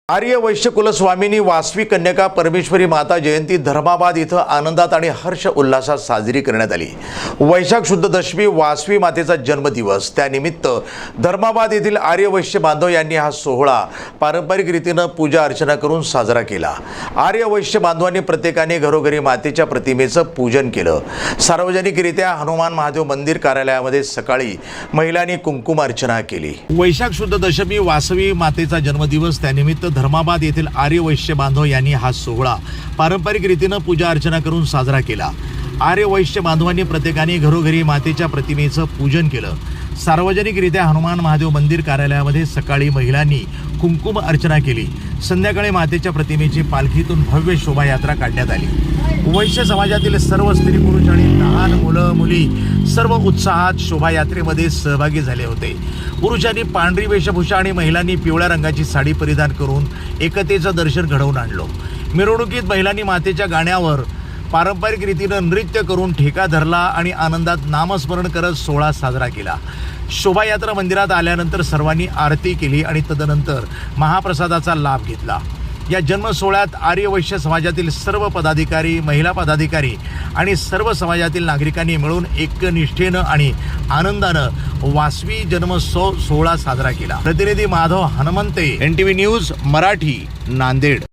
आर्य वैश्य कुलस्वामिनी वासवी कन्यका परमेश्वरी माता जयंती धर्माबाद इथं आनंदात आणि हर्ष उल्हासात साजरी करण्यात आली। वैशाख शुद्ध दशमी वासवी मातेचा जन्मदिवस, त्यानिमित्त धर्माबाद येथील आर्य वैश्य बांधव यांनी हा सोहळा पारंपरिक रीतीने पूजा अर्चना करून साजरा केला। आर्य वैश्य बांधवांनी प्रत्येकाने घरोघरी मातेच्या प्रतिमेचं पूजन केलं। सार्वजनिकरित्या हनुमान महादेव मंदिर कार्यालयामध्ये सकाळी महिलांनी कुंकुम अर्चना केली। वैशाख शुद्ध दशमी वासवी मातेचा जन्मदिवस, त्यानिमित्त धर्माबाद येथील आर्य वैश्य बांधव यांनी हा सोहळा पारंपरिक रीतीने पूजा अर्चना करून साजरा केला। आर्य वैश्य बांधवांनी प्रत्येकाने घरोघरी मातेच्या प्रतिमेचं पूजन केलं। सार्वजनिकरित्या हनुमान महादेव मंदिर कार्यालयामध्ये सकाळी महिलांनी कुंकुम अर्चना केली। संध्याकाळी मातेच्या प्रतिमेची पालखीतून भव्य शोभायात्रा काढण्यात आली। वैश्य समाजातील सर्व स्त्री पुरुष आणि लहान मुलं मुली सर्व उत्साहात शोभायात्रेमध्ये सहभागी झाले होते। पुरुषांनी पांढरी वेशभूषा आणि महिलांनी पिवळ्या रंगाची साडी परिधान करून एकतेचं दर्शन घडवून आणलं। मिरवणुकीत महिलांनी मातेच्या गाण्यावर पारंपरिक रीतीने नृत्य करून ठेका धरला आणि आनंदात नामस्मरण करत सोहळा साजरा केला। शोभायात्रा मंदिरात आल्यानंतर सर्वांनी आरती केली आणि तदनंतर महाप्रसादाचा लाभ घेतला। या जन्म सोहळ्यात आर्य वैश्य समाजातील सर्व पदाधिकारी, महिला पदाधिकारी आणि सर्व समाजातील नागरिकांनी मिळून एकनिष्ठेनं आणि आनंदानं वासवी जन्मोत्सव सोहळा साजरा केला। प्रतिनिधी माधव हनुमंते, NTV न्यूज मराठी, नांदेड।